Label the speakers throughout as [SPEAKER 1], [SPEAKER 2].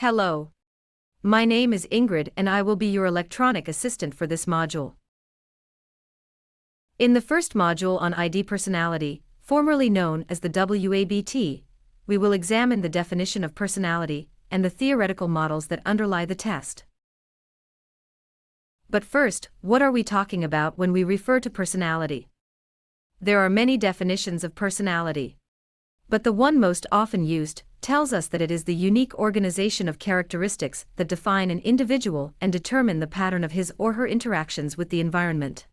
[SPEAKER 1] Hello. My name is Ingrid and I will be your electronic assistant for this module. In the first module on ID personality, formerly known as the WABT, we will examine the definition of personality and the theoretical models that underlie the test. But first, what are we talking about when we refer to personality? There are many definitions of personality. But the one most often used tells us that it is the unique organization of characteristics that define an individual and determine the pattern of his or her interactions with the environment.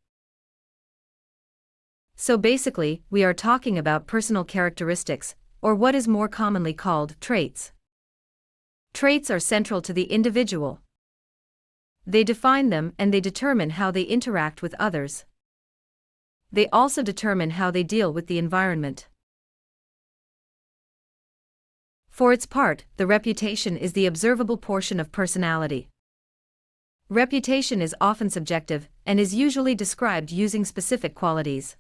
[SPEAKER 1] So basically, we are talking about personal characteristics, or what is more commonly called traits. Traits are central to the individual. They define them and they determine how they interact with others. They also determine how they deal with the environment. For its part, the reputation is the observable portion of personality. Reputation is often subjective and is usually described using specific qualities.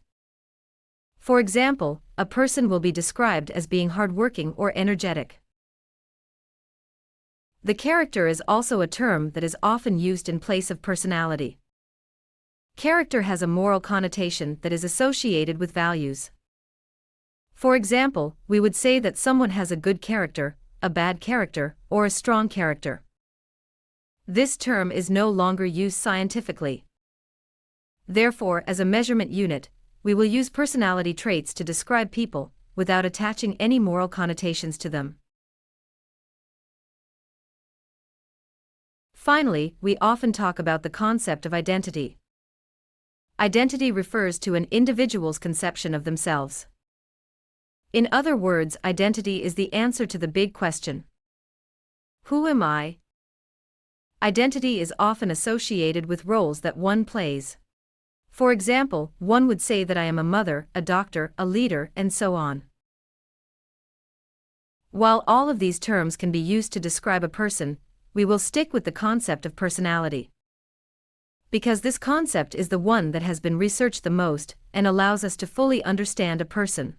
[SPEAKER 1] For example, a person will be described as being hardworking or energetic. The character is also a term that is often used in place of personality. Character has a moral connotation that is associated with values. For example, we would say that someone has a good character, a bad character, or a strong character. This term is no longer used scientifically. Therefore, as a measurement unit, we will use personality traits to describe people, without attaching any moral connotations to them. Finally, we often talk about the concept of identity. Identity refers to an individual's conception of themselves. In other words, identity is the answer to the big question. Who am I? Identity is often associated with roles that one plays. For example, one would say that I am a mother, a doctor, a leader, and so on. While all of these terms can be used to describe a person, we will stick with the concept of personality. Because this concept is the one that has been researched the most and allows us to fully understand a person.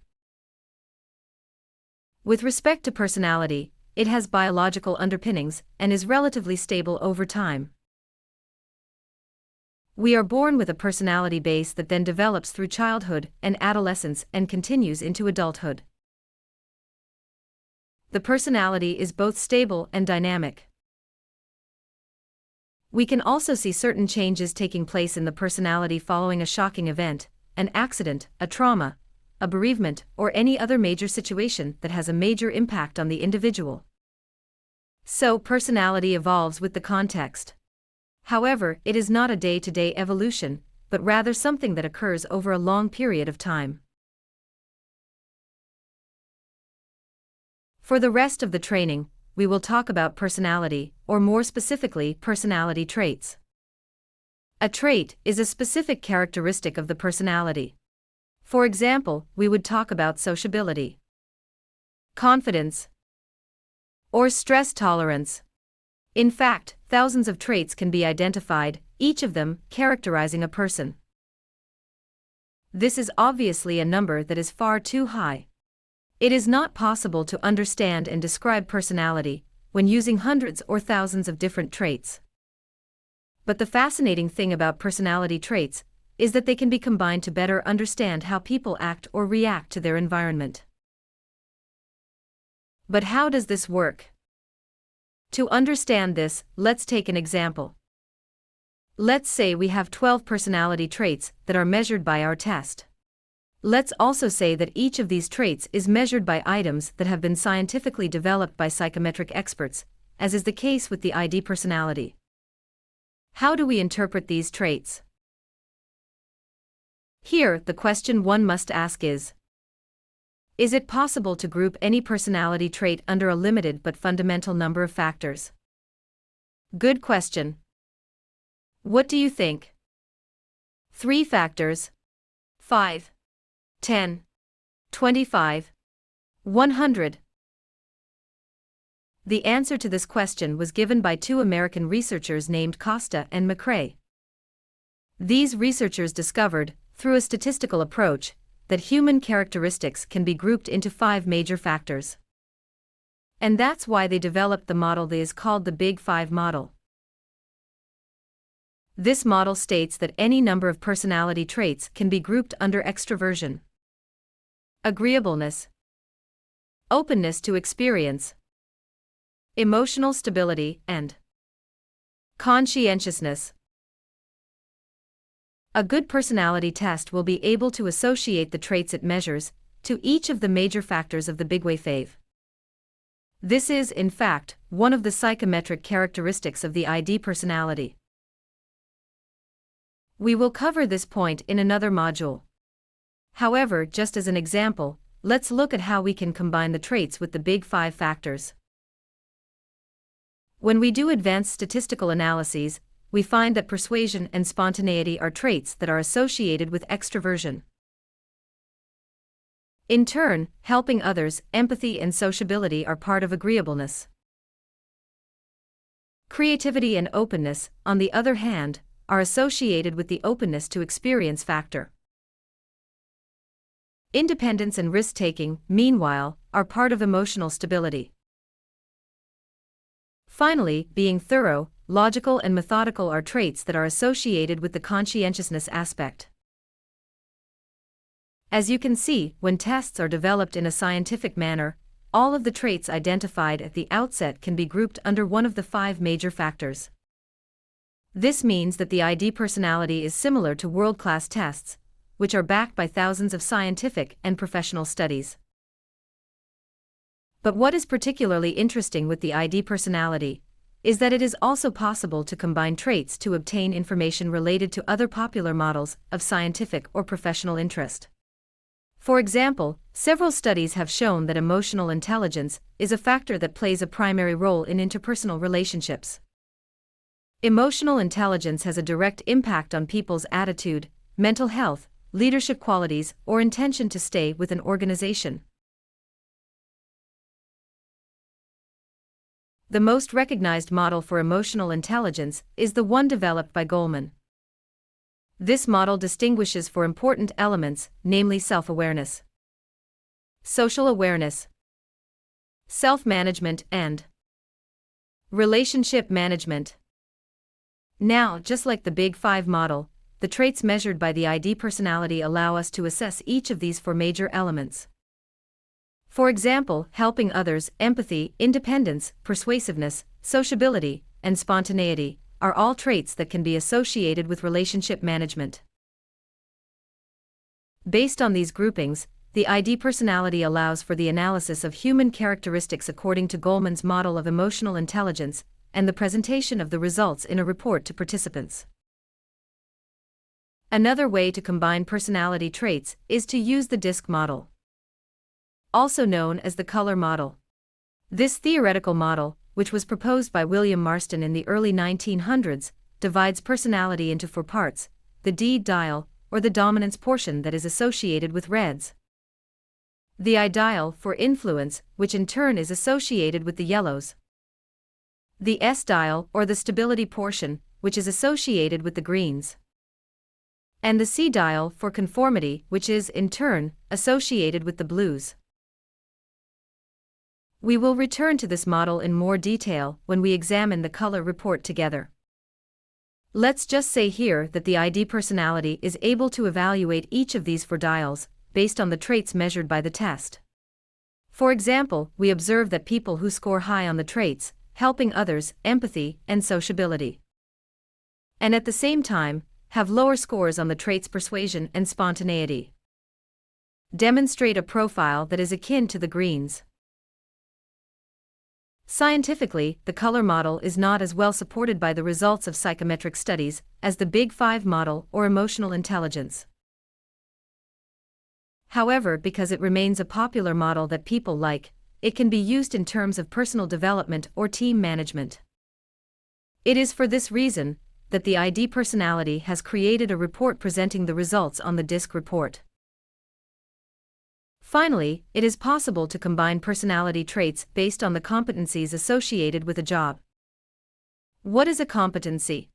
[SPEAKER 1] With respect to personality, it has biological underpinnings and is relatively stable over time. We are born with a personality base that then develops through childhood and adolescence and continues into adulthood. The personality is both stable and dynamic. We can also see certain changes taking place in the personality following a shocking event, an accident, a trauma, a bereavement, or any other major situation that has a major impact on the individual. So, personality evolves with the context. However, it is not a day-to-day evolution, but rather something that occurs over a long period of time. For the rest of the training, we will talk about personality, or more specifically, personality traits. A trait is a specific characteristic of the personality. For example, we would talk about sociability, confidence, or stress tolerance. In fact, thousands of traits can be identified, each of them characterizing a person. This is obviously a number that is far too high. It is not possible to understand and describe personality when using hundreds or thousands of different traits. But the fascinating thing about personality traits is that they can be combined to better understand how people act or react to their environment. But how does this work? To understand this, let's take an example. Let's say we have 12 personality traits that are measured by our test. Let's also say that each of these traits is measured by items that have been scientifically developed by psychometric experts, as is the case with the ID personality. How do we interpret these traits? Here, the question one must ask is it possible to group any personality trait under a limited but fundamental number of factors? Good question. What do you think? 3 factors? 5? 10? 25? 100? The answer to this question was given by 2 American researchers named Costa and McCrae. These researchers discovered, through a statistical approach, that human characteristics can be grouped into 5 major factors. And that's why they developed the model that is called the Big Five model. This model states that any number of personality traits can be grouped under extroversion, agreeableness, openness to experience, emotional stability, and conscientiousness. A good personality test will be able to associate the traits it measures to each of the major factors of the Big Five. This is, in fact, one of the psychometric characteristics of the ID personality. We will cover this point in another module. However, just as an example, let's look at how we can combine the traits with the Big Five factors. When we do advanced statistical analyses, we find that persuasion and spontaneity are traits that are associated with extroversion. In turn, helping others, empathy and sociability are part of agreeableness. Creativity and openness, on the other hand, are associated with the openness to experience factor. Independence and risk-taking, meanwhile, are part of emotional stability. Finally, being thorough, logical and methodical are traits that are associated with the conscientiousness aspect. As you can see, when tests are developed in a scientific manner, all of the traits identified at the outset can be grouped under one of the 5 major factors. This means that the ID personality is similar to world-class tests, which are backed by thousands of scientific and professional studies. But what is particularly interesting with the ID personality is that it is also possible to combine traits to obtain information related to other popular models of scientific or professional interest. For example, several studies have shown that emotional intelligence is a factor that plays a primary role in interpersonal relationships. Emotional intelligence has a direct impact on people's attitude, mental health, leadership qualities, or intention to stay with an organization. The most recognized model for emotional intelligence is the one developed by Goleman. This model distinguishes for important elements, namely self-awareness, social awareness, self-management, and relationship management. Now, just like the Big Five model, the traits measured by the ID personality allow us to assess each of these 4 major elements. For example, helping others, empathy, independence, persuasiveness, sociability, and spontaneity are all traits that can be associated with relationship management. Based on these groupings, the ID personality allows for the analysis of human characteristics according to Goleman's model of emotional intelligence and the presentation of the results in a report to participants. Another way to combine personality traits is to use the DISC model, also known as the color model. This theoretical model, which was proposed by William Marston in the early 1900s, divides personality into 4 parts: the D dial, or the dominance portion that is associated with reds; the I dial, for influence, which in turn is associated with the yellows; the S dial, or the stability portion, which is associated with the greens; and the C dial, for conformity, which is, in turn, associated with the blues. We will return to this model in more detail when we examine the color report together. Let's just say here that the ID personality is able to evaluate each of these 4 dials, based on the traits measured by the test. For example, we observe that people who score high on the traits, helping others, empathy, and sociability, and at the same time, have lower scores on the traits persuasion and spontaneity, demonstrate a profile that is akin to the greens. Scientifically, the color model is not as well supported by the results of psychometric studies as the Big Five model or emotional intelligence. However, because it remains a popular model that people like, it can be used in terms of personal development or team management. It is for this reason that the ID personality has created a report presenting the results on the DISC report. Finally, it is possible to combine personality traits based on the competencies associated with a job. What is a competency?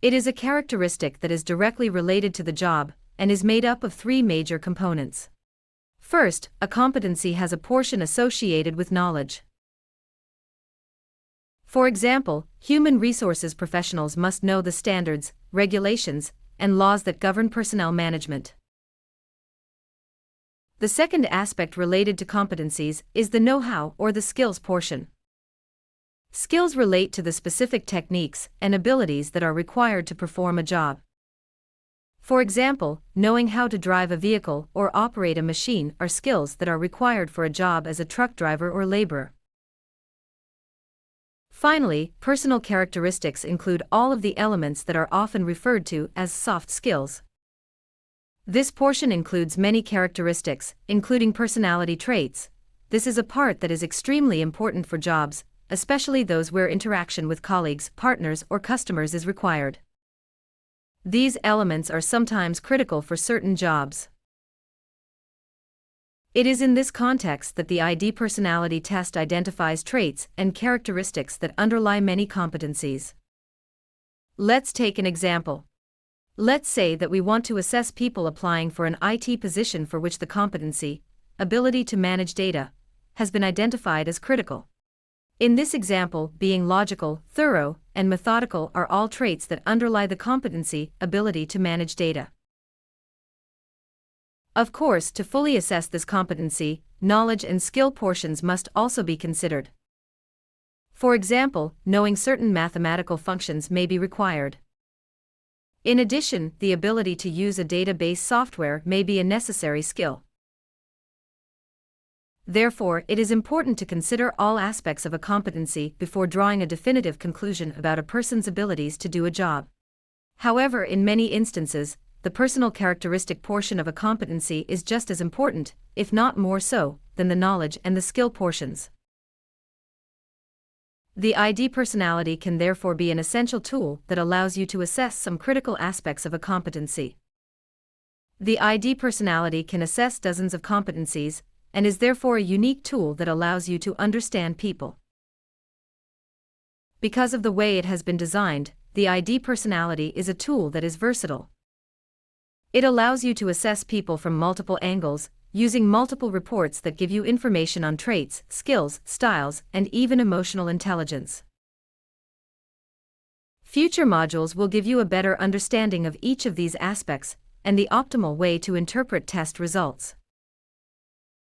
[SPEAKER 1] It is a characteristic that is directly related to the job and is made up of 3 major components. First, a competency has a portion associated with knowledge. For example, human resources professionals must know the standards, regulations, and laws that govern personnel management. The second aspect related to competencies is the know-how or the skills portion. Skills relate to the specific techniques and abilities that are required to perform a job. For example, knowing how to drive a vehicle or operate a machine are skills that are required for a job as a truck driver or laborer. Finally, personal characteristics include all of the elements that are often referred to as soft skills. This portion includes many characteristics, including personality traits. This is a part that is extremely important for jobs, especially those where interaction with colleagues, partners, or customers is required. These elements are sometimes critical for certain jobs. It is in this context that the ID personality test identifies traits and characteristics that underlie many competencies. Let's take an example. Let's say that we want to assess people applying for an IT position for which the competency, ability to manage data, has been identified as critical. In this example, being logical, thorough, and methodical are all traits that underlie the competency, ability to manage data. Of course, to fully assess this competency, knowledge and skill portions must also be considered. For example, knowing certain mathematical functions may be required. In addition, the ability to use a database software may be a necessary skill. Therefore, it is important to consider all aspects of a competency before drawing a definitive conclusion about a person's abilities to do a job. However, in many instances, the personal characteristic portion of a competency is just as important, if not more so, than the knowledge and the skill portions. The ID personality can therefore be an essential tool that allows you to assess some critical aspects of a competency. The ID personality can assess dozens of competencies, and is therefore a unique tool that allows you to understand people. Because of the way it has been designed, the ID personality is a tool that is versatile. It allows you to assess people from multiple angles, using multiple reports that give you information on traits, skills, styles, and even emotional intelligence. Future modules will give you a better understanding of each of these aspects and the optimal way to interpret test results.